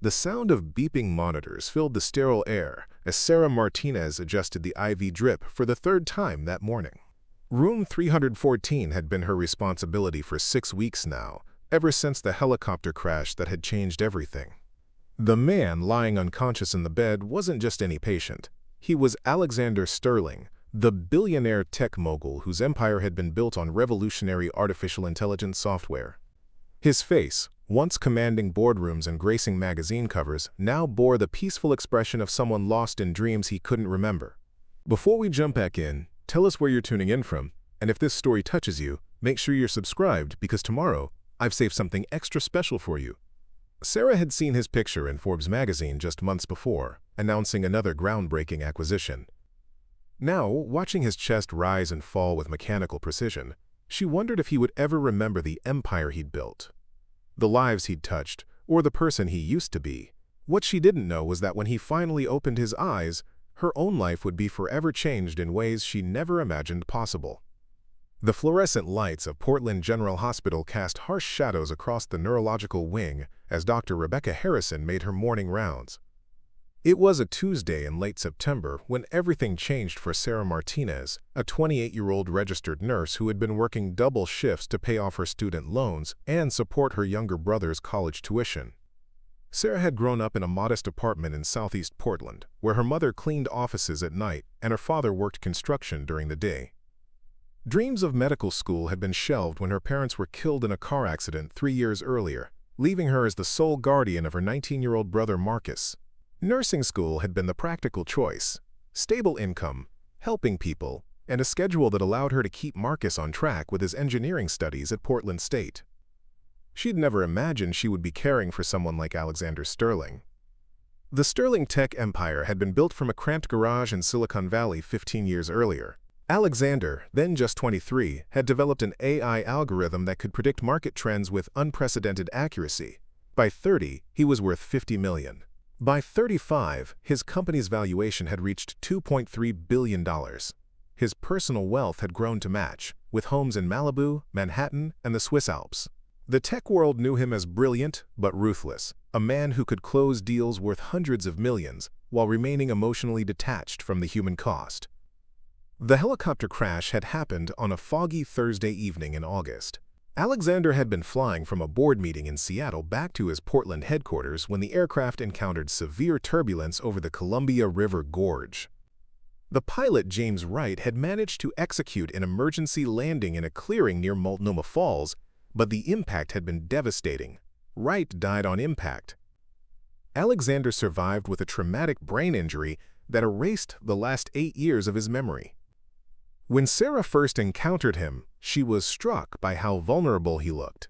The sound of beeping monitors filled the sterile air as Sarah Martinez adjusted the IV drip for the third time that morning. Room 314 had been her responsibility for 6 weeks now, ever since the helicopter crash that had changed everything. The man lying unconscious in the bed wasn't just any patient. He was Alexander Sterling, the billionaire tech mogul whose empire had been built on revolutionary artificial intelligence software. His face, once commanding boardrooms and gracing magazine covers, now bore the peaceful expression of someone lost in dreams he couldn't remember. Before we jump back in, tell us where you're tuning in from, and if this story touches you, make sure you're subscribed because tomorrow, I've saved something extra special for you. Sarah had seen his picture in Forbes magazine just months before, announcing another groundbreaking acquisition. Now, watching his chest rise and fall with mechanical precision, she wondered if he would ever remember the empire he'd built, the lives he'd touched, or the person he used to be. What she didn't know was that when he finally opened his eyes, her own life would be forever changed in ways she never imagined possible. The fluorescent lights of Portland General Hospital cast harsh shadows across the neurological wing as Dr. Rebecca Harrison made her morning rounds. It was a Tuesday in late September when everything changed for Sarah Martinez, a 28-year-old registered nurse who had been working double shifts to pay off her student loans and support her younger brother's college tuition. Sarah had grown up in a modest apartment in southeast Portland, where her mother cleaned offices at night and her father worked construction during the day. Dreams of medical school had been shelved when her parents were killed in a car accident 3 years earlier, leaving her as the sole guardian of her 19-year-old brother Marcus. Nursing school had been the practical choice: stable income, helping people, and a schedule that allowed her to keep Marcus on track with his engineering studies at Portland State. She'd never imagined she would be caring for someone like Alexander Sterling. The Sterling tech empire had been built from a cramped garage in Silicon Valley 15 years earlier. Alexander, then just 23, had developed an AI algorithm that could predict market trends with unprecedented accuracy. By 30, he was worth $50 million. By 35, his company's valuation had reached $2.3 billion. His personal wealth had grown to match, with homes in Malibu, Manhattan, and the Swiss Alps. The tech world knew him as brilliant but ruthless, a man who could close deals worth hundreds of millions while remaining emotionally detached from the human cost. The helicopter crash had happened on a foggy Thursday evening in August. Alexander had been flying from a board meeting in Seattle back to his Portland headquarters when the aircraft encountered severe turbulence over the Columbia River Gorge. The pilot, James Wright, had managed to execute an emergency landing in a clearing near Multnomah Falls, but the impact had been devastating. Wright died on impact. Alexander survived with a traumatic brain injury that erased the last 8 years of his memory. When Sarah first encountered him, she was struck by how vulnerable he looked.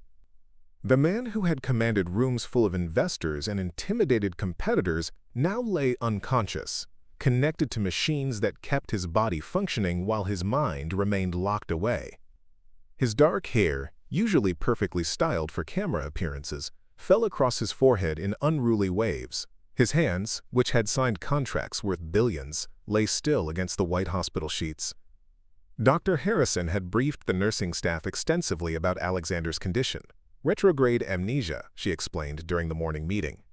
The man who had commanded rooms full of investors and intimidated competitors now lay unconscious, connected to machines that kept his body functioning while his mind remained locked away. His dark hair, usually perfectly styled for camera appearances, fell across his forehead in unruly waves. His hands, which had signed contracts worth billions, lay still against the white hospital sheets. Dr. Harrison had briefed the nursing staff extensively about Alexander's condition. Retrograde amnesia, she explained during the morning meeting.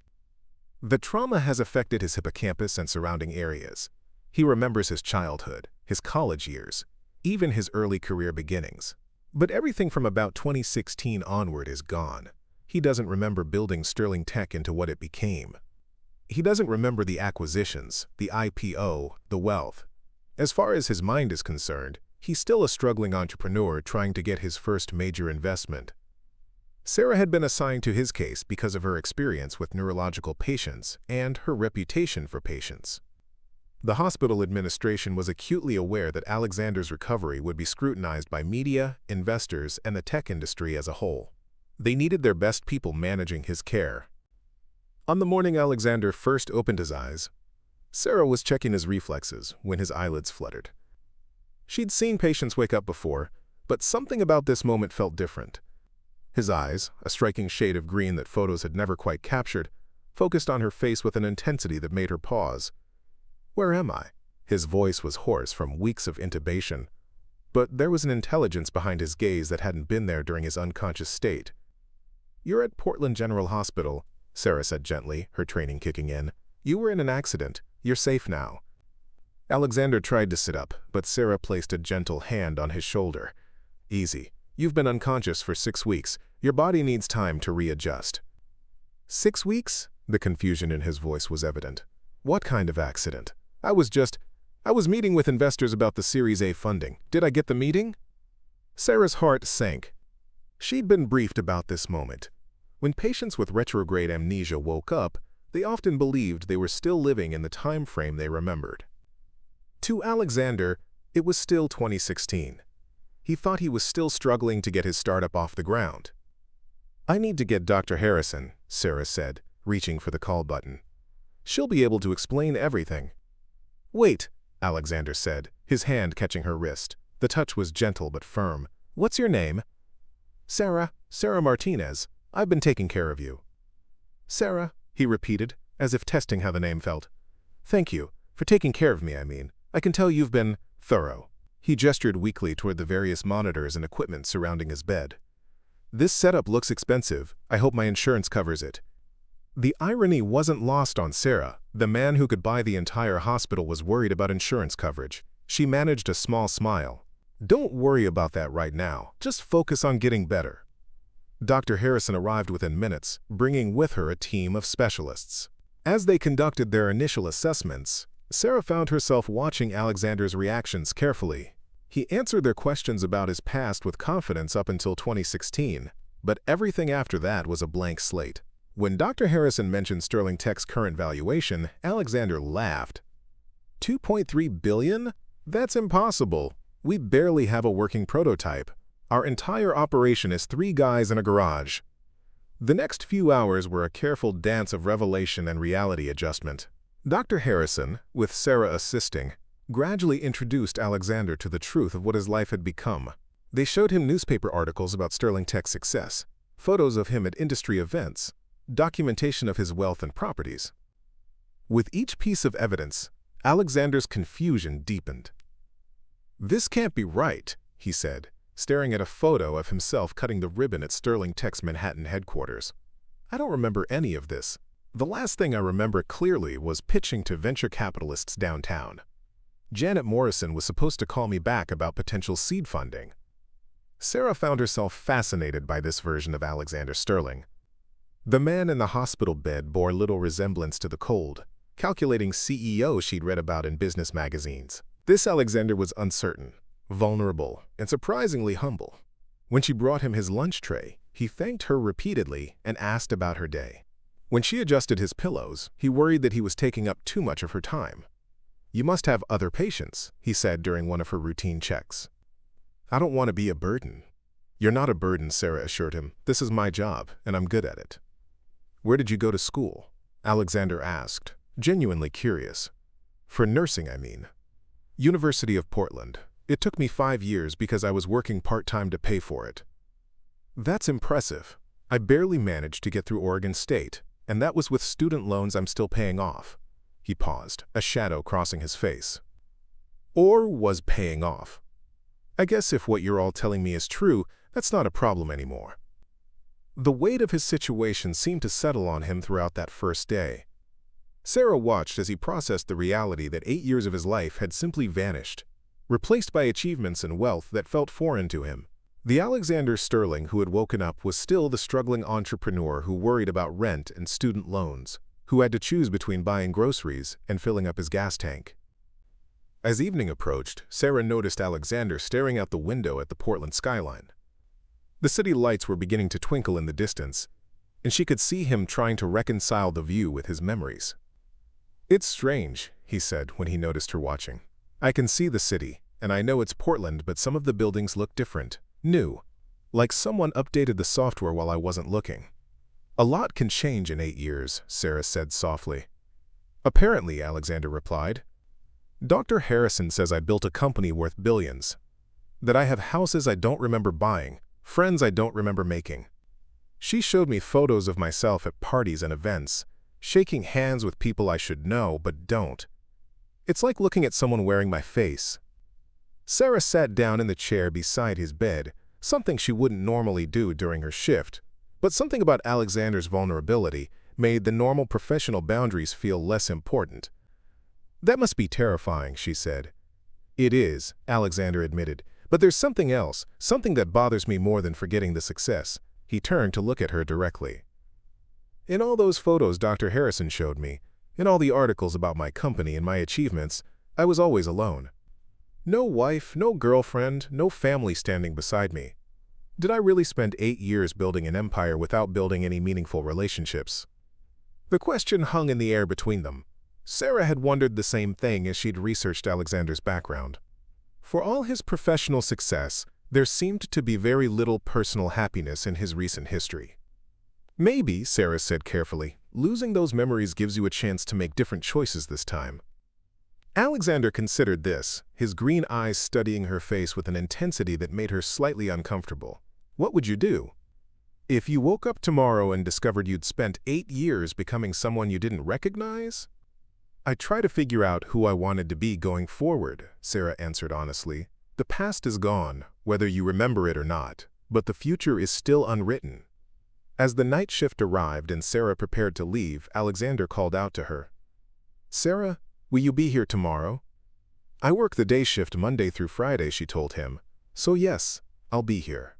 The trauma has affected his hippocampus and surrounding areas. He remembers his childhood, his college years, even his early career beginnings. But everything from about 2016 onward is gone. He doesn't remember building Sterling Tech into what it became. He doesn't remember the acquisitions, the IPO, the wealth. As far as his mind is concerned, he's still a struggling entrepreneur trying to get his first major investment. Sarah had been assigned to his case because of her experience with neurological patients and her reputation for patience. The hospital administration was acutely aware that Alexander's recovery would be scrutinized by media, investors, and the tech industry as a whole. They needed their best people managing his care. On the morning Alexander first opened his eyes, Sarah was checking his reflexes when his eyelids fluttered. She'd seen patients wake up before, but something about this moment felt different. His eyes, a striking shade of green that photos had never quite captured, focused on her face with an intensity that made her pause. "Where am I?" His voice was hoarse from weeks of intubation, but there was an intelligence behind his gaze that hadn't been there during his unconscious state. "You're at Portland General Hospital," Sarah said gently, her training kicking in. "You were in an accident. You're safe now." Alexander tried to sit up, but Sarah placed a gentle hand on his shoulder. "Easy. You've been unconscious for 6 weeks. Your body needs time to readjust." 6 weeks? The confusion in his voice was evident. "What kind of accident? I was meeting with investors about the Series A funding. Did I get the meeting?" Sarah's heart sank. She'd been briefed about this moment. When patients with retrograde amnesia woke up, they often believed they were still living in the time frame they remembered. To Alexander, it was still 2016. He thought he was still struggling to get his startup off the ground. "I need to get Dr. Harrison," Sarah said, reaching for the call button. "She'll be able to explain everything." "Wait," Alexander said, his hand catching her wrist. The touch was gentle but firm. "What's your name?" Sarah Martinez. I've been taking care of you." "Sarah," he repeated, as if testing how the name felt. "Thank you. For taking care of me, I mean. I can tell you've been thorough." He gestured weakly toward the various monitors and equipment surrounding his bed. "This setup looks expensive. I hope my insurance covers it." The irony wasn't lost on Sarah. The man who could buy the entire hospital was worried about insurance coverage. She managed a small smile. "Don't worry about that right now. Just focus on getting better." Dr. Harrison arrived within minutes, bringing with her a team of specialists. As they conducted their initial assessments, Sarah found herself watching Alexander's reactions carefully. He answered their questions about his past with confidence up until 2016, but everything after that was a blank slate. When Dr. Harrison mentioned Sterling Tech's current valuation, Alexander laughed. $2.3 billion? That's impossible. We barely have a working prototype. Our entire operation is 3 guys in a garage. The next few hours were a careful dance of revelation and reality adjustment. Dr. Harrison, with Sarah assisting, gradually introduced Alexander to the truth of what his life had become. They showed him newspaper articles about Sterling Tech's success, photos of him at industry events, documentation of his wealth and properties. With each piece of evidence, Alexander's confusion deepened. "This can't be right," he said, staring at a photo of himself cutting the ribbon at Sterling Tech's Manhattan headquarters. "I don't remember any of this. The last thing I remember clearly was pitching to venture capitalists downtown. Janet Morrison was supposed to call me back about potential seed funding." Sarah found herself fascinated by this version of Alexander Sterling. The man in the hospital bed bore little resemblance to the cold, calculating CEO she'd read about in business magazines. This Alexander was uncertain, vulnerable, and surprisingly humble. When she brought him his lunch tray, he thanked her repeatedly and asked about her day. When she adjusted his pillows, he worried that he was taking up too much of her time. "You must have other patients," he said during one of her routine checks. "I don't want to be a burden." "You're not a burden," Sarah assured him. "This is my job, and I'm good at it." "Where did you go to school?" Alexander asked, genuinely curious. "For nursing, I mean." "University of Portland. It took me 5 years because I was working part-time to pay for it." "That's impressive. I barely managed to get through Oregon State, and that was with student loans I'm still paying off." He paused, a shadow crossing his face. "Or was paying off. I guess if what you're all telling me is true, that's not a problem anymore." The weight of his situation seemed to settle on him throughout that first day. Sarah watched as he processed the reality that 8 years of his life had simply vanished, replaced by achievements and wealth that felt foreign to him. The Alexander Sterling who had woken up was still the struggling entrepreneur who worried about rent and student loans, who had to choose between buying groceries and filling up his gas tank. As evening approached, Sarah noticed Alexander staring out the window at the Portland skyline. The city lights were beginning to twinkle in the distance, and she could see him trying to reconcile the view with his memories. "It's strange," he said when he noticed her watching. "I can see the city, and I know it's Portland, but some of the buildings look different, new, like someone updated the software while I wasn't looking." "A lot can change in 8 years," Sarah said softly. "Apparently," Alexander replied. "Dr. Harrison says I built a company worth billions, that I have houses I don't remember buying, friends I don't remember making. She showed me photos of myself at parties and events, shaking hands with people I should know but don't. It's like looking at someone wearing my face." Sarah sat down in the chair beside his bed, something she wouldn't normally do during her shift, but something about Alexander's vulnerability made the normal professional boundaries feel less important. "That must be terrifying," she said. "It is," Alexander admitted, "but there's something else, something that bothers me more than forgetting the success." He turned to look at her directly. "In all those photos Dr. Harrison showed me, in all the articles about my company and my achievements, I was always alone. No wife, no girlfriend, no family standing beside me. Did I really spend 8 years building an empire without building any meaningful relationships?" The question hung in the air between them. Sarah had wondered the same thing as she'd researched Alexander's background. For all his professional success, there seemed to be very little personal happiness in his recent history. "Maybe," Sarah said carefully, "losing those memories gives you a chance to make different choices this time." Alexander considered this, his green eyes studying her face with an intensity that made her slightly uncomfortable. "What would you do? If you woke up tomorrow and discovered you'd spent 8 years becoming someone you didn't recognize?" "I try to figure out who I wanted to be going forward," Sarah answered honestly. "The past is gone, whether you remember it or not, but the future is still unwritten." As the night shift arrived and Sarah prepared to leave, Alexander called out to her. "Sarah, will you be here tomorrow?" "I work the day shift Monday through Friday," she told him. "So yes, I'll be here."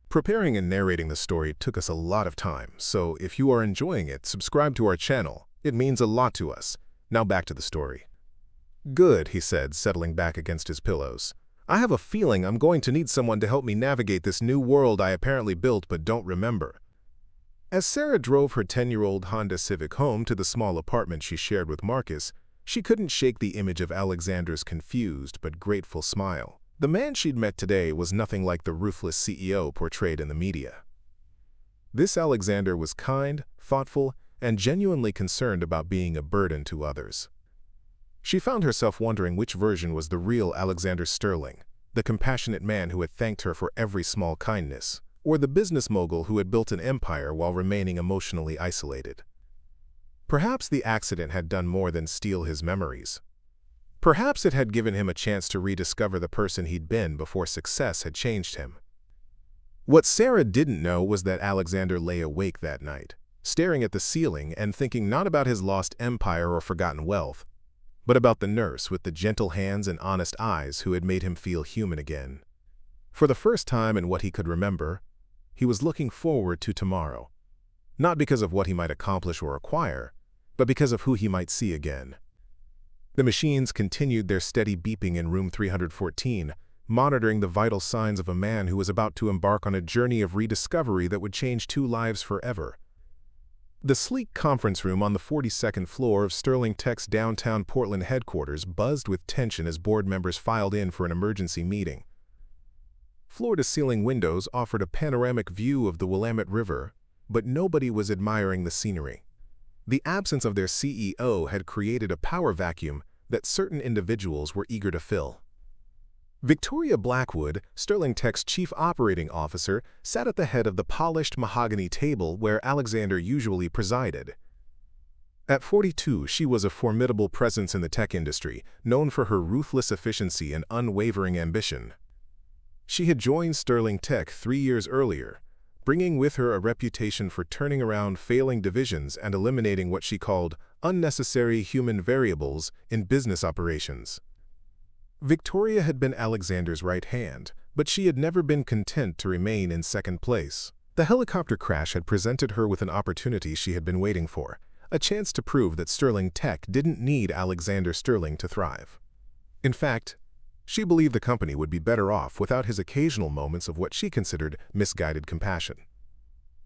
Preparing and narrating the story took us a lot of time, so if you are enjoying it, subscribe to our channel. It means a lot to us. Now back to the story. "Good," he said, settling back against his pillows. "I have a feeling I'm going to need someone to help me navigate this new world I apparently built but don't remember." As Sarah drove her 10-year-old Honda Civic home to the small apartment she shared with Marcus, she couldn't shake the image of Alexander's confused but grateful smile. The man she'd met today was nothing like the ruthless CEO portrayed in the media. This Alexander was kind, thoughtful, and genuinely concerned about being a burden to others. She found herself wondering which version was the real Alexander Sterling, the compassionate man who had thanked her for every small kindness, or the business mogul who had built an empire while remaining emotionally isolated. Perhaps the accident had done more than steal his memories. Perhaps it had given him a chance to rediscover the person he'd been before success had changed him. What Sarah didn't know was that Alexander lay awake that night, staring at the ceiling and thinking not about his lost empire or forgotten wealth, but about the nurse with the gentle hands and honest eyes who had made him feel human again. For the first time in what he could remember, he was looking forward to tomorrow, not because of what he might accomplish or acquire, but because of who he might see again. The machines continued their steady beeping in room 314, monitoring the vital signs of a man who was about to embark on a journey of rediscovery that would change 2 lives forever. The sleek conference room on the 42nd floor of Sterling Tech's downtown Portland headquarters buzzed with tension as board members filed in for an emergency meeting. Floor-to-ceiling windows offered a panoramic view of the Willamette River, but nobody was admiring the scenery. The absence of their CEO had created a power vacuum that certain individuals were eager to fill. Victoria Blackwood, Sterling Tech's chief operating officer, sat at the head of the polished mahogany table where Alexander usually presided. At 42, she was a formidable presence in the tech industry, known for her ruthless efficiency and unwavering ambition. She had joined Sterling Tech 3 years earlier, bringing with her a reputation for turning around failing divisions and eliminating what she called unnecessary human variables in business operations. Victoria had been Alexander's right hand, but she had never been content to remain in second place. The helicopter crash had presented her with an opportunity she had been waiting for, a chance to prove that Sterling Tech didn't need Alexander Sterling to thrive. In fact, she believed the company would be better off without his occasional moments of what she considered misguided compassion.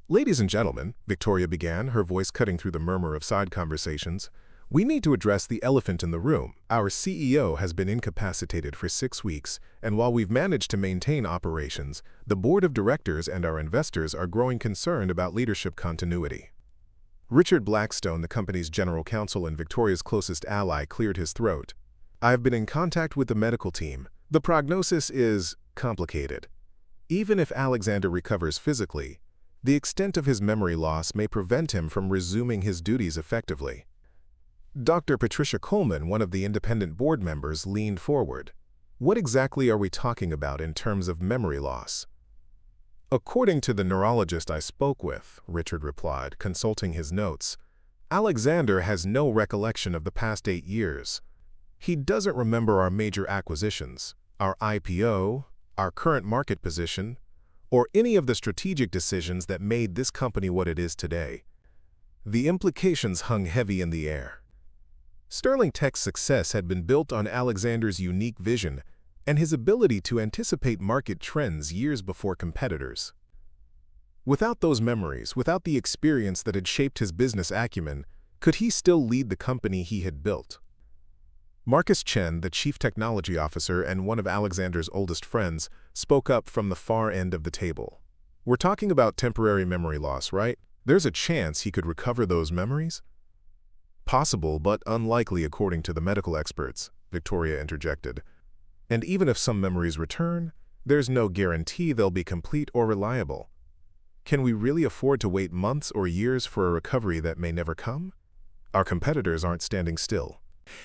"Ladies and gentlemen," Victoria began, her voice cutting through the murmur of side conversations, "we need to address the elephant in the room. Our CEO has been incapacitated for 6 weeks, and while we've managed to maintain operations, the board of directors and our investors are growing concerned about leadership continuity." Richard Blackstone, the company's general counsel and Victoria's closest ally, cleared his throat. "I've been in contact with the medical team. The prognosis is complicated. Even if Alexander recovers physically, the extent of his memory loss may prevent him from resuming his duties effectively." Dr. Patricia Coleman, one of the independent board members, leaned forward. "What exactly are we talking about in terms of memory loss?" "According to the neurologist I spoke with," Richard replied, consulting his notes, Alexander has no recollection of the past 8 years. He doesn't remember our major acquisitions, our IPO, our current market position, or any of the strategic decisions that made this company what it is today. The implications hung heavy in the air. Sterling Tech's success had been built on Alexander's unique vision and his ability to anticipate market trends years before competitors. Without those memories, without the experience that had shaped his business acumen, could he still lead the company he had built? Marcus Chen, the chief technology officer and one of Alexander's oldest friends, spoke up from the far end of the table. "We're talking about temporary memory loss, right? There's a chance he could recover those memories?" "Possible, but unlikely according to the medical experts," Victoria interjected. "And even if some memories return, there's no guarantee they'll be complete or reliable. Can we really afford to wait months or years for a recovery that may never come? Our competitors aren't standing still."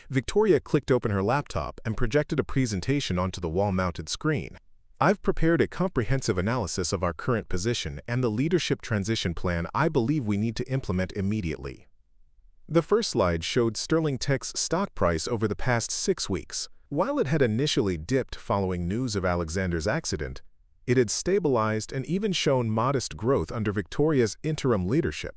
Victoria clicked open her laptop and projected a presentation onto the wall-mounted screen. "I've prepared a comprehensive analysis of our current position and the leadership transition plan I believe we need to implement immediately." The first slide showed Sterling Tech's stock price over the past 6 weeks. While it had initially dipped following news of Alexander's accident, it had stabilized and even shown modest growth under Victoria's interim leadership.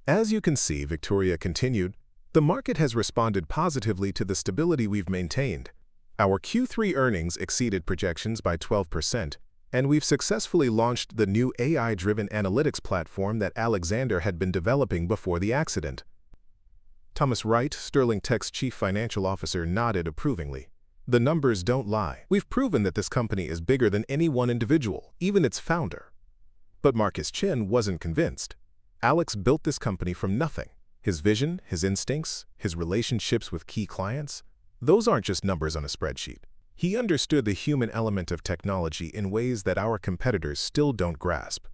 "As you can see," Victoria continued, "the market has responded positively to the stability we've maintained. Our Q3 earnings exceeded projections by 12%, and we've successfully launched the new AI-driven analytics platform that Alexander had been developing before the accident." Thomas Wright, Sterling Tech's chief financial officer, nodded approvingly. "The numbers don't lie. We've proven that this company is bigger than any one individual, even its founder." But Marcus Chen wasn't convinced. Alex built this company from nothing. His vision, his instincts, his relationships with key clients, those aren't just numbers on a spreadsheet. He understood the human element of technology in ways that our competitors still don't grasp.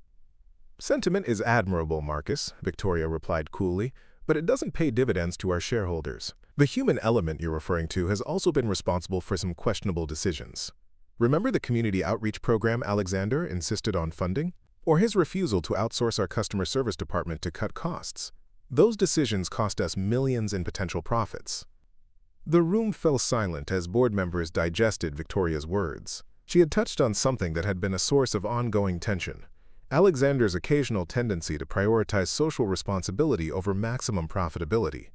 "Sentiment is admirable, Marcus," Victoria replied coolly, "but it doesn't pay dividends to our shareholders. The human element you're referring to has also been responsible for some questionable decisions. Remember the community outreach program Alexander insisted on funding? Or his refusal to outsource our customer service department to cut costs? Those decisions cost us millions in potential profits." The room fell silent as board members digested Victoria's words. She had touched on something that had been a source of ongoing tension: Alexander's occasional tendency to prioritize social responsibility over maximum profitability.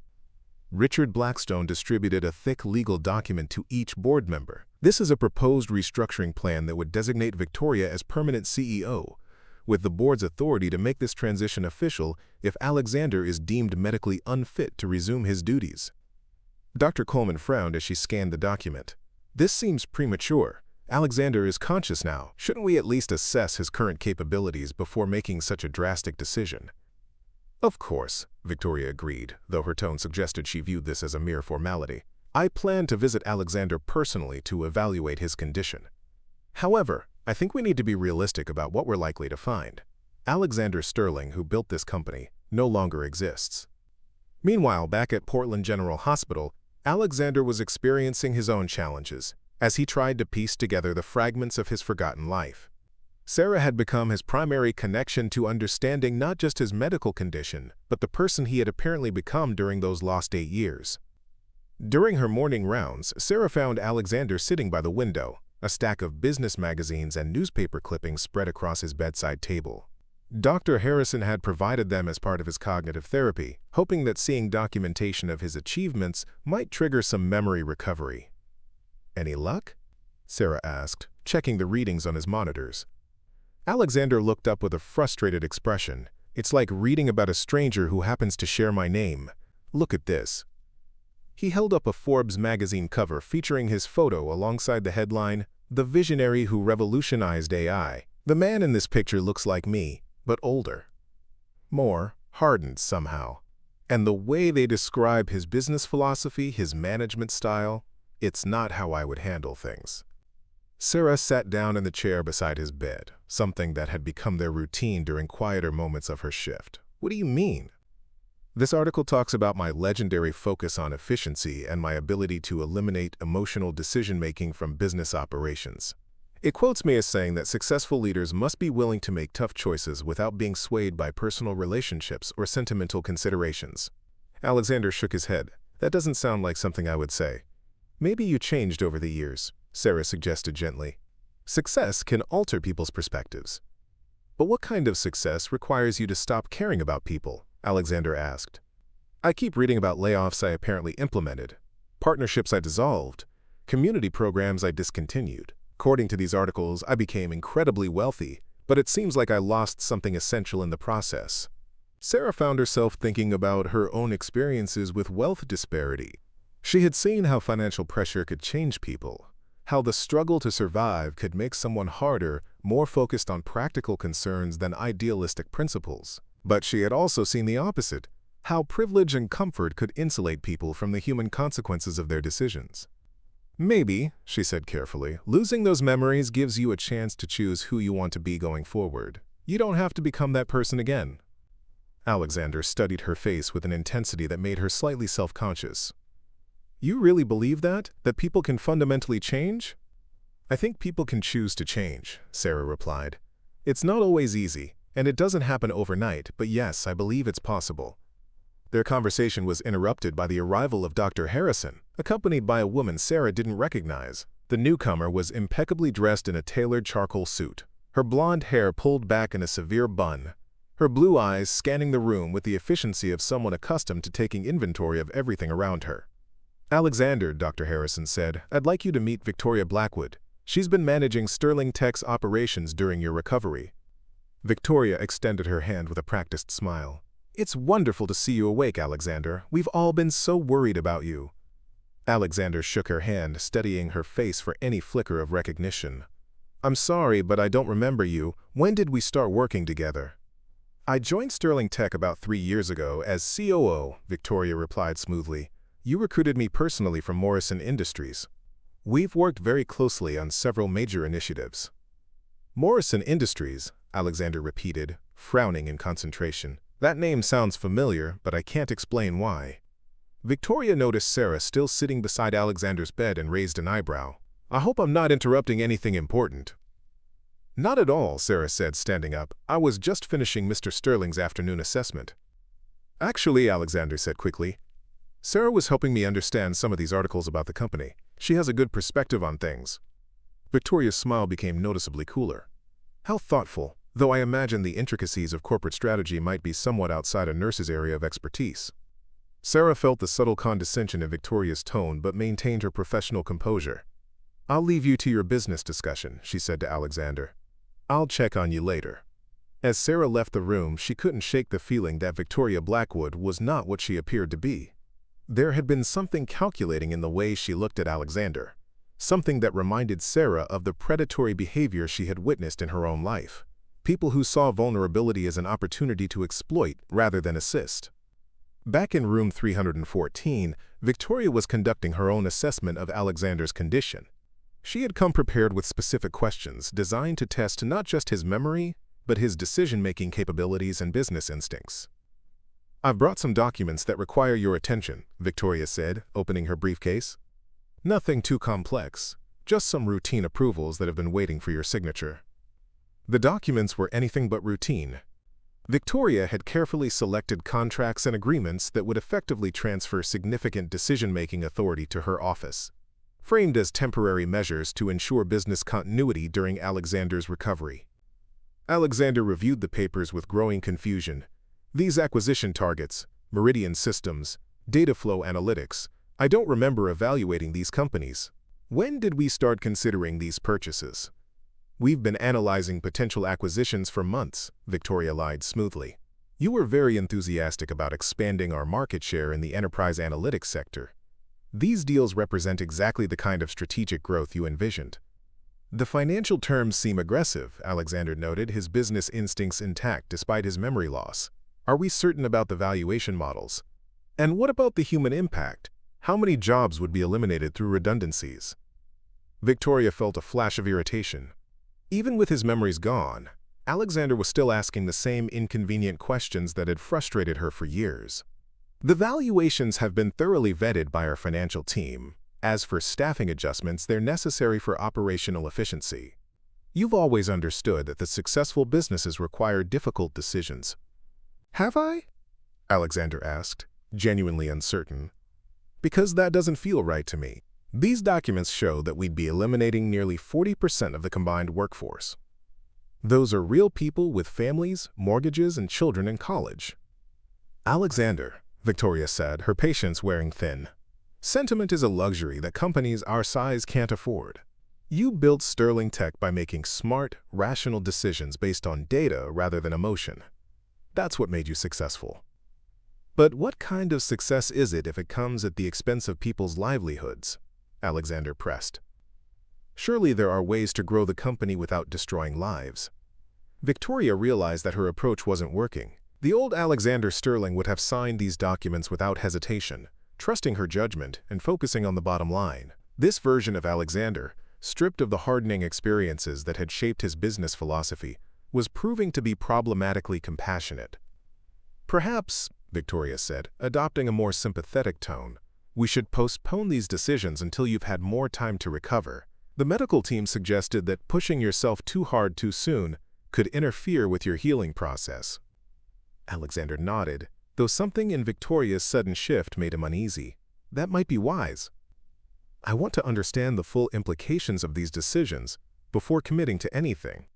Richard Blackstone distributed a thick legal document to each board member. "This is a proposed restructuring plan that would designate Victoria as permanent CEO, with the board's authority to make this transition official if Alexander is deemed medically unfit to resume his duties." Dr. Coleman frowned as she scanned the document. "This seems premature. Alexander is conscious now. Shouldn't we at least assess his current capabilities before making such a drastic decision?" "Of course," Victoria agreed, though her tone suggested she viewed this as a mere formality. "I plan to visit Alexander personally to evaluate his condition. However, I think we need to be realistic about what we're likely to find. Alexander Sterling, who built this company, no longer exists." Meanwhile, back at Portland General Hospital, Alexander was experiencing his own challenges as he tried to piece together the fragments of his forgotten life. Sarah had become his primary connection to understanding not just his medical condition, but the person he had apparently become during those lost 8 years. During her morning rounds, Sarah found Alexander sitting by the window, a stack of business magazines and newspaper clippings spread across his bedside table. Dr. Harrison had provided them as part of his cognitive therapy, hoping that seeing documentation of his achievements might trigger some memory recovery. "Any luck?" Sarah asked, checking the readings on his monitors. Alexander looked up with a frustrated expression. "It's like reading about a stranger who happens to share my name. Look at this." He held up a Forbes magazine cover featuring his photo alongside the headline, "The Visionary Who Revolutionized AI. The man in this picture looks like me, but older. More hardened somehow. And the way they describe his business philosophy, his management style, it's not how I would handle things." Sarah sat down in the chair beside his bed, something that had become their routine during quieter moments of her shift. "What do you mean?" "This article talks about my legendary focus on efficiency and my ability to eliminate emotional decision-making from business operations. It quotes me as saying that successful leaders must be willing to make tough choices without being swayed by personal relationships or sentimental considerations." Alexander shook his head. That doesn't sound like something I would say. Maybe you changed over the years, Sarah suggested gently. Success can alter people's perspectives. But what kind of success requires you to stop caring about people? Alexander asked. I keep reading about layoffs I apparently implemented, partnerships I dissolved, community programs I discontinued. According to these articles, I became incredibly wealthy, but it seems like I lost something essential in the process. Sarah found herself thinking about her own experiences with wealth disparity. She had seen how financial pressure could change people, how the struggle to survive could make someone harder, more focused on practical concerns than idealistic principles. But she had also seen the opposite, how privilege and comfort could insulate people from the human consequences of their decisions. Maybe, she said carefully, losing those memories gives you a chance to choose who you want to be going forward. You don't have to become that person again. Alexander studied her face with an intensity that made her slightly self-conscious. You really believe that? That people can fundamentally change? I think people can choose to change, Sarah replied. It's not always easy, and it doesn't happen overnight, but yes, I believe it's possible. Their conversation was interrupted by the arrival of Dr. Harrison, accompanied by a woman Sarah didn't recognize. The newcomer was impeccably dressed in a tailored charcoal suit, her blonde hair pulled back in a severe bun, her blue eyes scanning the room with the efficiency of someone accustomed to taking inventory of everything around her. Alexander, Dr. Harrison said, I'd like you to meet Victoria Blackwood. She's been managing Sterling Tech's operations during your recovery. Victoria extended her hand with a practiced smile. It's wonderful to see you awake, Alexander. We've all been so worried about you. Alexander shook her hand, steadying her face for any flicker of recognition. I'm sorry, but I don't remember you. When did we start working together? I joined Sterling Tech about 3 years ago as COO, Victoria replied smoothly. You recruited me personally from Morrison Industries. We've worked very closely on several major initiatives. Morrison Industries, Alexander repeated, frowning in concentration. That name sounds familiar, but I can't explain why. Victoria noticed Sarah still sitting beside Alexander's bed and raised an eyebrow. I hope I'm not interrupting anything important. Not at all, Sarah said, standing up. I was just finishing Mr. Sterling's afternoon assessment. Actually, Alexander said quickly, Sarah was helping me understand some of these articles about the company. She has a good perspective on things. Victoria's smile became noticeably cooler. How thoughtful, though I imagine the intricacies of corporate strategy might be somewhat outside a nurse's area of expertise. Sarah felt the subtle condescension in Victoria's tone but maintained her professional composure. I'll leave you to your business discussion, she said to Alexander. I'll check on you later. As Sarah left the room, she couldn't shake the feeling that Victoria Blackwood was not what she appeared to be. There had been something calculating in the way she looked at Alexander, something that reminded Sarah of the predatory behavior she had witnessed in her own life. People who saw vulnerability as an opportunity to exploit rather than assist. Back in room 314, Victoria was conducting her own assessment of Alexander's condition. She had come prepared with specific questions designed to test not just his memory, but his decision-making capabilities and business instincts. I've brought some documents that require your attention, Victoria said, opening her briefcase. Nothing too complex, just some routine approvals that have been waiting for your signature. The documents were anything but routine. Victoria had carefully selected contracts and agreements that would effectively transfer significant decision-making authority to her office, framed as temporary measures to ensure business continuity during Alexander's recovery. Alexander reviewed the papers with growing confusion. These acquisition targets, Meridian Systems, data flow analytics, I don't remember evaluating these companies. When did we start considering these purchases? We've been analyzing potential acquisitions for months, Victoria lied smoothly. You were very enthusiastic about expanding our market share in the enterprise analytics sector. These deals represent exactly the kind of strategic growth you envisioned. The financial terms seem aggressive, Alexander noted, his business instincts intact despite his memory loss. Are we certain about the valuation models? And what about the human impact? How many jobs would be eliminated through redundancies? Victoria felt a flash of irritation. Even with his memories gone, Alexander was still asking the same inconvenient questions that had frustrated her for years. The valuations have been thoroughly vetted by our financial team. As for staffing adjustments, they're necessary for operational efficiency. You've always understood that the successful businesses require difficult decisions. Have I? Alexander asked. genuinely uncertain. Because that doesn't feel right to me. These documents show that we'd be eliminating nearly 40% of the combined workforce. Those are real people with families, mortgages, and children in college. Alexander, Victoria said, her patience wearing thin. Sentiment is a luxury that companies our size can't afford. You built Sterling Tech by making smart, rational decisions based on data rather than emotion. That's what made you successful. But what kind of success is it if it comes at the expense of people's livelihoods? Alexander pressed. Surely there are ways to grow the company without destroying lives. Victoria realized that her approach wasn't working. The old Alexander Sterling would have signed these documents without hesitation, trusting her judgment and focusing on the bottom line. This version of Alexander, stripped of the hardening experiences that had shaped his business philosophy, was proving to be problematically compassionate. Perhaps, Victoria said, adopting a more sympathetic tone, we should postpone these decisions until you've had more time to recover. The medical team suggested that pushing yourself too hard too soon could interfere with your healing process. Alexander nodded, though something in Victoria's sudden shift made him uneasy. That might be wise. I want to understand the full implications of these decisions before committing to anything.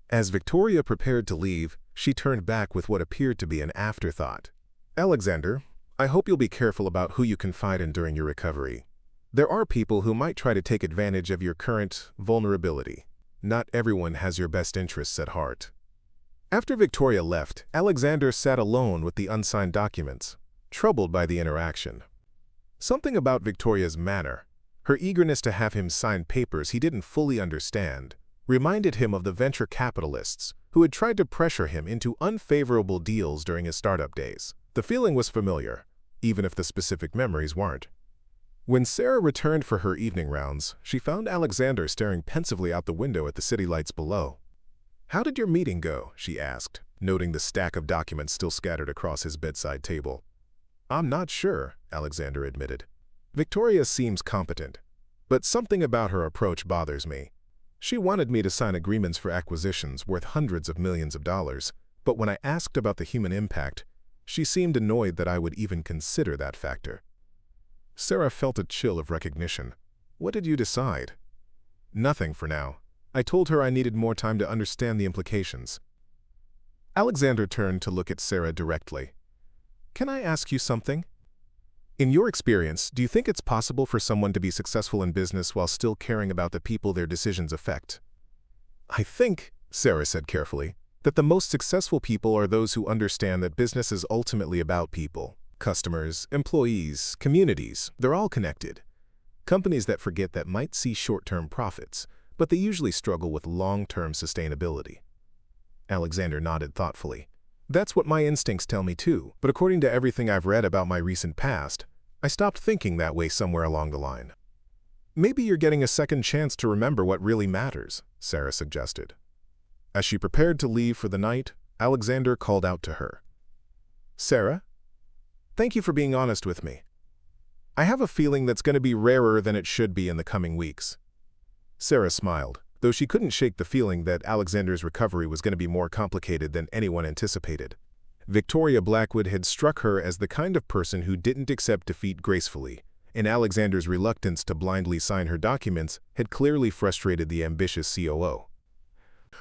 As Victoria prepared to leave, she turned back with what appeared to be an afterthought. Alexander, I hope you'll be careful about who you confide in during your recovery. There are people who might try to take advantage of your current vulnerability. Not everyone has your best interests at heart. After Victoria left, Alexander sat alone with the unsigned documents, troubled by the interaction. Something about Victoria's manner, her eagerness to have him sign papers he didn't fully understand, reminded him of the venture capitalists who had tried to pressure him into unfavorable deals during his startup days. The feeling was familiar, even if the specific memories weren't. When Sarah returned for her evening rounds, she found Alexander staring pensively out the window at the city lights below. "How did your meeting go?" she asked, noting the stack of documents still scattered across his bedside table. "I'm not sure," Alexander admitted. "Victoria seems competent, but something about her approach bothers me. She wanted me to sign agreements for acquisitions worth hundreds of millions of dollars, but when I asked about the human impact, she seemed annoyed that I would even consider that factor." Sarah felt a chill of recognition. "What did you decide?" "Nothing for now. I told her I needed more time to understand the implications." Alexander turned to look at Sarah directly. "Can I ask you something? In your experience, do you think it's possible for someone to be successful in business while still caring about the people their decisions affect?" "I think," Sarah said carefully, "that the most successful people are those who understand that business is ultimately about people. Customers, employees, communities, they're all connected. Companies that forget that might see short-term profits, but they usually struggle with long-term sustainability." Alexander nodded thoughtfully. "That's what my instincts tell me too, but according to everything I've read about my recent past, I stopped thinking that way somewhere along the line." "Maybe you're getting a second chance to remember what really matters," Sarah suggested. As she prepared to leave for the night, Alexander called out to her. "Sarah? Thank you for being honest with me. I have a feeling that's going to be rarer than it should be in the coming weeks." Sarah smiled, though she couldn't shake the feeling that Alexander's recovery was going to be more complicated than anyone anticipated. Victoria Blackwood had struck her as the kind of person who didn't accept defeat gracefully, and Alexander's reluctance to blindly sign her documents had clearly frustrated the ambitious COO.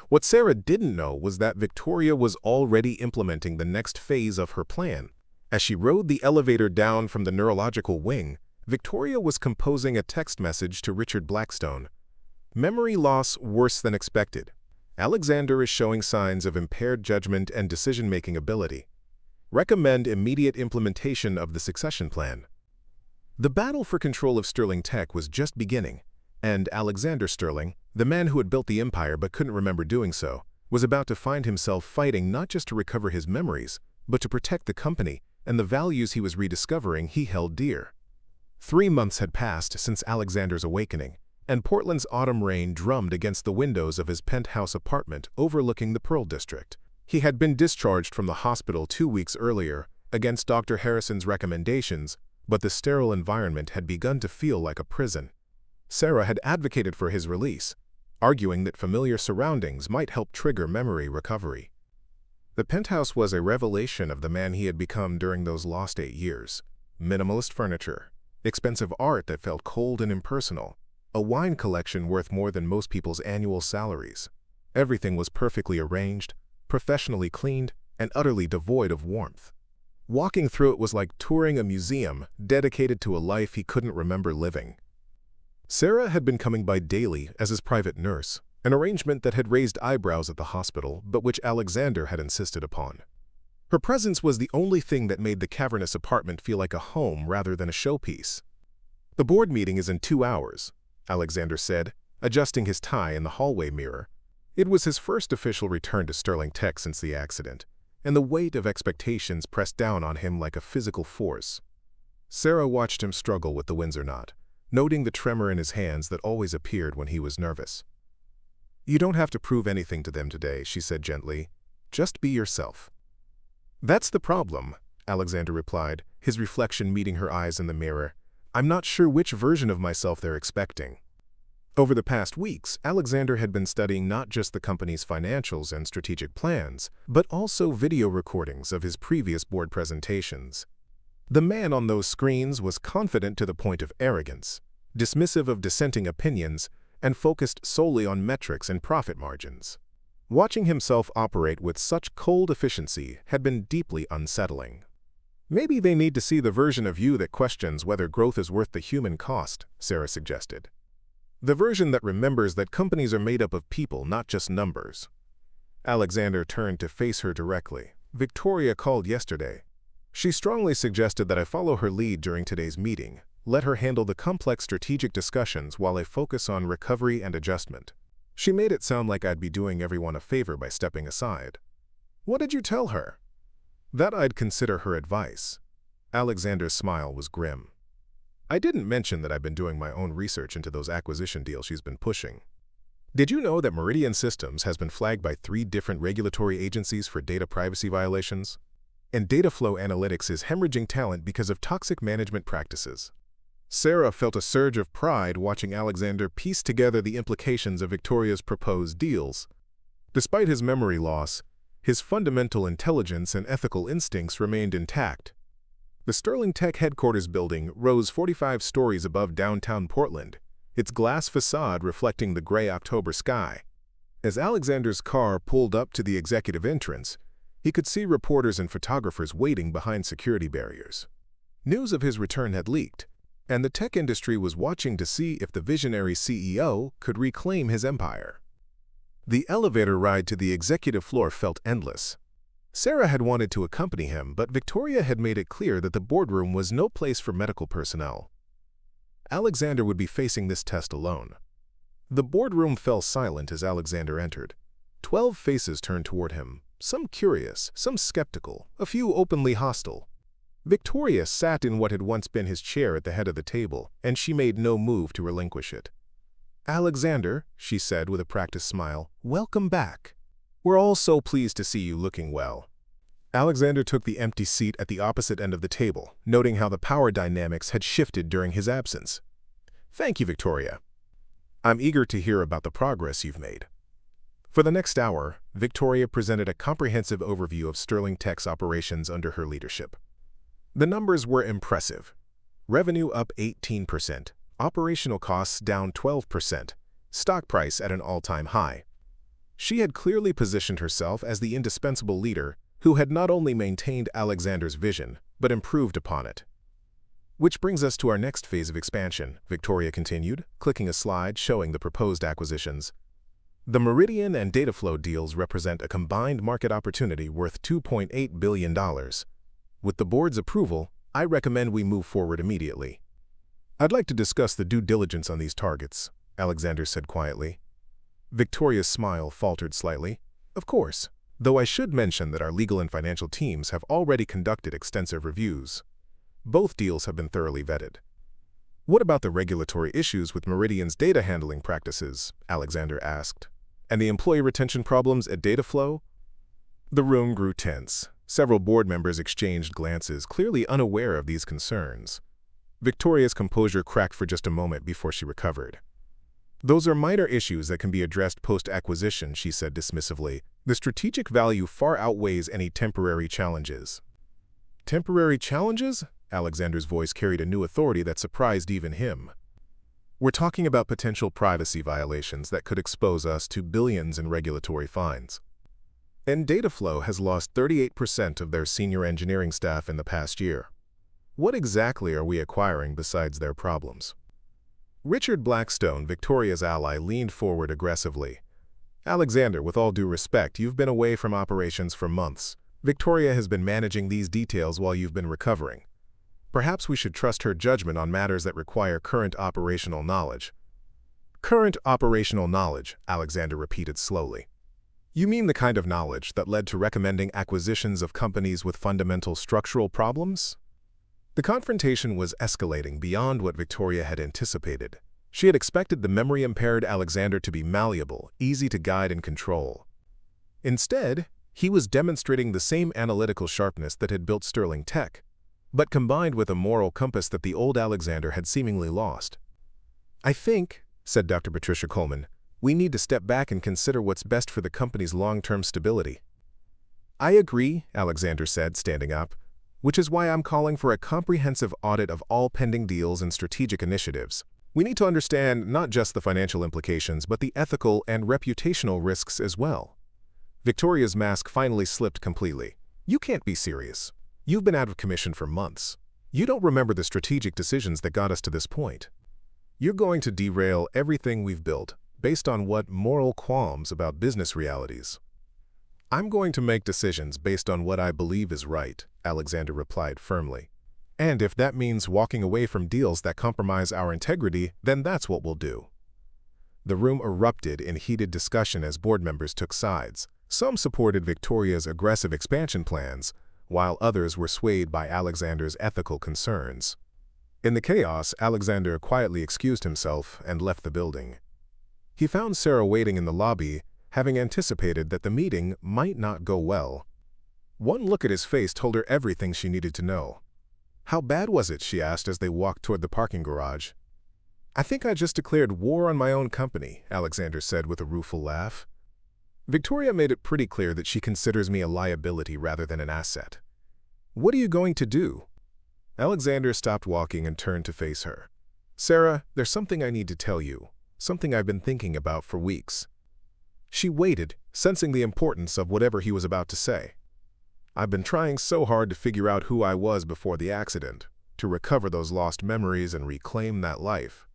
What Sarah didn't know was that Victoria was already implementing the next phase of her plan. As she rode the elevator down from the neurological wing, Victoria was composing a text message to Richard Blackstone. "Memory loss worse than expected. Alexander is showing signs of impaired judgment and decision-making ability. Recommend immediate implementation of the succession plan." The battle for control of Sterling Tech was just beginning, and Alexander Sterling, the man who had built the empire but couldn't remember doing so, was about to find himself fighting not just to recover his memories, but to protect the company and the values he was rediscovering he held dear. 3 months had passed since Alexander's awakening, and Portland's autumn rain drummed against the windows of his penthouse apartment overlooking the Pearl District. He had been discharged from the hospital 2 weeks earlier, against Dr. Harrison's recommendations, but the sterile environment had begun to feel like a prison. Sarah had advocated for his release, arguing that familiar surroundings might help trigger memory recovery. The penthouse was a revelation of the man he had become during those lost 8 years. Minimalist furniture, expensive art that felt cold and impersonal, a wine collection worth more than most people's annual salaries. Everything was perfectly arranged, professionally cleaned, and utterly devoid of warmth. Walking through it was like touring a museum dedicated to a life he couldn't remember living. Sarah had been coming by daily as his private nurse, an arrangement that had raised eyebrows at the hospital, but which Alexander had insisted upon. Her presence was the only thing that made the cavernous apartment feel like a home rather than a showpiece. "The board meeting is in 2 hours," Alexander said, adjusting his tie in the hallway mirror. It was his first official return to Sterling Tech since the accident, and the weight of expectations pressed down on him like a physical force. Sarah watched him struggle with the Windsor knot, noting the tremor in his hands that always appeared when he was nervous. "You don't have to prove anything to them today," she said gently. "Just be yourself." "That's the problem," Alexander replied, his reflection meeting her eyes in the mirror. "I'm not sure which version of myself they're expecting." Over the past weeks, Alexander had been studying not just the company's financials and strategic plans, but also video recordings of his previous board presentations. The man on those screens was confident to the point of arrogance, dismissive of dissenting opinions, and focused solely on metrics and profit margins. Watching himself operate with such cold efficiency had been deeply unsettling. "Maybe they need to see the version of you that questions whether growth is worth the human cost," Sarah suggested. "The version that remembers that companies are made up of people, not just numbers." Alexander turned to face her directly. "Victoria called yesterday. She strongly suggested that I follow her lead during today's meeting, let her handle the complex strategic discussions while I focus on recovery and adjustment. She made it sound like I'd be doing everyone a favor by stepping aside." "What did you tell her?" "That I'd consider her advice." Alexander's smile was grim. "I didn't mention that I've been doing my own research into those acquisition deals she's been pushing. Did you know that Meridian Systems has been flagged by 3 different regulatory agencies for data privacy violations? And data flow analytics is hemorrhaging talent because of toxic management practices." Sarah felt a surge of pride watching Alexander piece together the implications of Victoria's proposed deals. Despite his memory loss, his fundamental intelligence and ethical instincts remained intact. The Sterling Tech headquarters building rose 45 stories above downtown Portland, its glass facade reflecting the gray October sky. As Alexander's car pulled up to the executive entrance, he could see reporters and photographers waiting behind security barriers. News of his return had leaked, and the tech industry was watching to see if the visionary CEO could reclaim his empire. The elevator ride to the executive floor felt endless. Sarah had wanted to accompany him, but Victoria had made it clear that the boardroom was no place for medical personnel. Alexander would be facing this test alone. The boardroom fell silent as Alexander entered. 12 faces turned toward him, some curious, some skeptical, a few openly hostile. Victoria sat in what had once been his chair at the head of the table, and she made no move to relinquish it. "Alexander," she said with a practiced smile, "welcome back. We're all so pleased to see you looking well." Alexander took the empty seat at the opposite end of the table, noting how the power dynamics had shifted during his absence. "Thank you, Victoria. I'm eager to hear about the progress you've made." For the next hour, Victoria presented a comprehensive overview of Sterling Tech's operations under her leadership. The numbers were impressive. Revenue up 18%, operational costs down 12%, stock price at an all-time high. She had clearly positioned herself as the indispensable leader who had not only maintained Alexander's vision, but improved upon it. "Which brings us to our next phase of expansion," Victoria continued, clicking a slide showing the proposed acquisitions. "The Meridian and Dataflow deals represent a combined market opportunity worth $2.8 billion. With the board's approval, I recommend we move forward immediately." "I'd like to discuss the due diligence on these targets," Alexander said quietly. Victoria's smile faltered slightly. "Of course, though I should mention that our legal and financial teams have already conducted extensive reviews. Both deals have been thoroughly vetted." "What about the regulatory issues with Meridian's data handling practices?" Alexander asked. "And the employee retention problems at Dataflow?" The room grew tense. Several board members exchanged glances, clearly unaware of these concerns. Victoria's composure cracked for just a moment before she recovered. "Those are minor issues that can be addressed post-acquisition," she said dismissively, The strategic value far outweighs any temporary challenges. Temporary challenges? Alexander's voice carried a new authority that surprised even him. We're talking about potential privacy violations that could expose us to billions in regulatory fines. And Dataflow has lost 38% of their senior engineering staff in the past year. What exactly are we acquiring besides their problems? Richard Blackstone, Victoria's ally, leaned forward aggressively. Alexander, with all due respect, you've been away from operations for months. Victoria has been managing these details while you've been recovering. Perhaps we should trust her judgment on matters that require current operational knowledge. Current operational knowledge, Alexander repeated slowly. You mean the kind of knowledge that led to recommending acquisitions of companies with fundamental structural problems? The confrontation was escalating beyond what Victoria had anticipated. She had expected the memory-impaired Alexander to be malleable, easy to guide and control. Instead, he was demonstrating the same analytical sharpness that had built Sterling Tech, but combined with a moral compass that the old Alexander had seemingly lost. I think, said Dr. Patricia Coleman, we need to step back and consider what's best for the company's long-term stability. I agree, Alexander said, standing up, which is why I'm calling for a comprehensive audit of all pending deals and strategic initiatives. We need to understand not just the financial implications, but the ethical and reputational risks as well. Victoria's mask finally slipped completely. You can't be serious. You've been out of commission for months. You don't remember the strategic decisions that got us to this point. You're going to derail everything we've built based on what moral qualms about business realities. I'm going to make decisions based on what I believe is right, Alexander replied firmly. And if that means walking away from deals that compromise our integrity, then that's what we'll do. The room erupted in heated discussion as board members took sides. Some supported Victoria's aggressive expansion plans, while others were swayed by Alexander's ethical concerns. In the chaos, Alexander quietly excused himself and left the building. He found Sarah waiting in the lobby, having anticipated that the meeting might not go well. One look at his face told her everything she needed to know. How bad was it, she asked as they walked toward the parking garage. I think I just declared war on my own company, Alexander said with a rueful laugh. Victoria made it pretty clear that she considers me a liability rather than an asset. What are you going to do? Alexander stopped walking and turned to face her. Sarah, there's something I need to tell you, something I've been thinking about for weeks. She waited, sensing the importance of whatever he was about to say. I've been trying so hard to figure out who I was before the accident, to recover those lost memories and reclaim that life.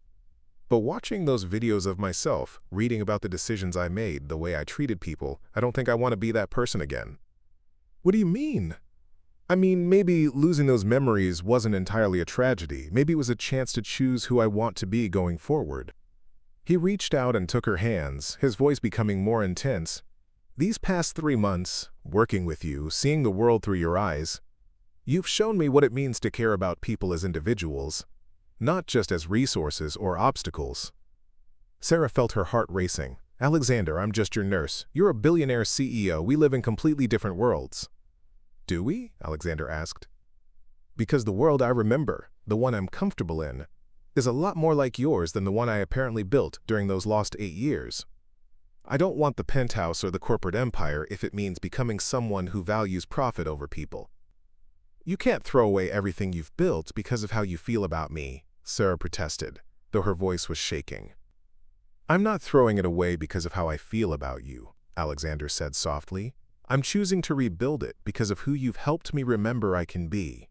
But watching those videos of myself, reading about the decisions I made, the way I treated people, I don't think I want to be that person again. What do you mean? I mean, maybe losing those memories wasn't entirely a tragedy. Maybe it was a chance to choose who I want to be going forward. He reached out and took her hands, his voice becoming more intense. These past 3 months, working with you, seeing the world through your eyes, you've shown me what it means to care about people as individuals, not just as resources or obstacles. Sarah felt her heart racing. Alexander, I'm just your nurse. You're a billionaire CEO. We live in completely different worlds. Do we? Alexander asked. Because the world I remember, the one I'm comfortable in, is a lot more like yours than the one I apparently built during those lost 8 years. I don't want the penthouse or the corporate empire if it means becoming someone who values profit over people. You can't throw away everything you've built because of how you feel about me, Sarah protested, though her voice was shaking. I'm not throwing it away because of how I feel about you, Alexander said softly. I'm choosing to rebuild it because of who you've helped me remember I can be.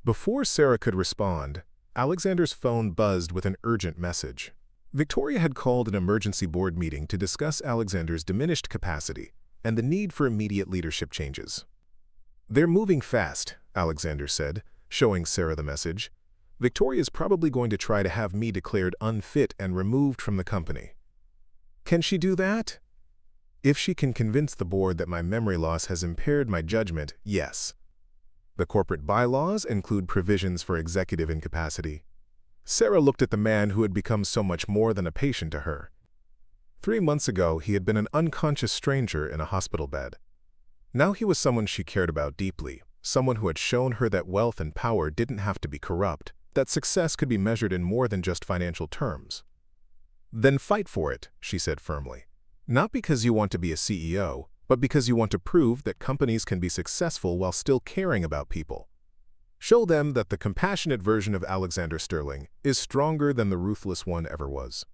Before Sarah could respond, Alexander's phone buzzed with an urgent message. Victoria had called an emergency board meeting to discuss Alexander's diminished capacity and the need for immediate leadership changes. They're moving fast, Alexander said, showing Sarah the message. Victoria's probably going to try to have me declared unfit and removed from the company. Can she do that? If she can convince the board that my memory loss has impaired my judgment, yes. The corporate bylaws include provisions for executive incapacity. Sarah looked at the man who had become so much more than a patient to her. 3 months ago, he had been an unconscious stranger in a hospital bed. Now he was someone she cared about deeply, someone who had shown her that wealth and power didn't have to be corrupt, that success could be measured in more than just financial terms. Then fight for it, she said firmly. Not because you want to be a CEO, but because you want to prove that companies can be successful while still caring about people. Show them that the compassionate version of Alexander Sterling is stronger than the ruthless one ever was.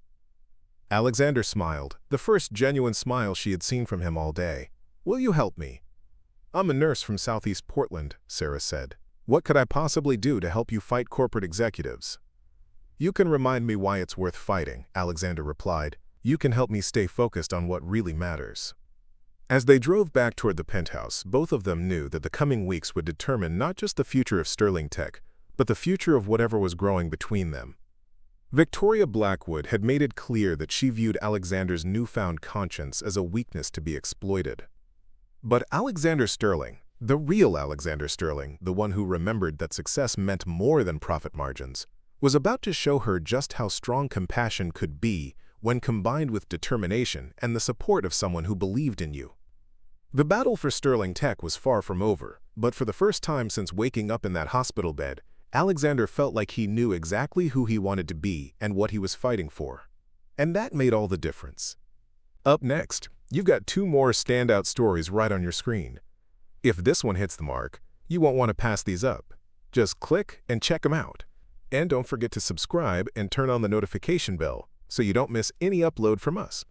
Alexander smiled, the first genuine smile she had seen from him all day. "Will you help me?" "I'm a nurse from Southeast Portland," Sarah said. "What could I possibly do to help you fight corporate executives?" "You can remind me why it's worth fighting," Alexander replied. "You can help me stay focused on what really matters." As they drove back toward the penthouse, both of them knew that the coming weeks would determine not just the future of Sterling Tech, but the future of whatever was growing between them. Victoria Blackwood had made it clear that she viewed Alexander's newfound conscience as a weakness to be exploited. But Alexander Sterling, the real Alexander Sterling, the one who remembered that success meant more than profit margins, was about to show her just how strong compassion could be when combined with determination and the support of someone who believed in you. The battle for Sterling Tech was far from over, but for the first time since waking up in that hospital bed, Alexander felt like he knew exactly who he wanted to be and what he was fighting for. And that made all the difference. Up next, you've got 2 more standout stories right on your screen. If this one hits the mark, you won't want to pass these up. Just click and check them out. And don't forget to subscribe and turn on the notification bell so you don't miss any upload from us.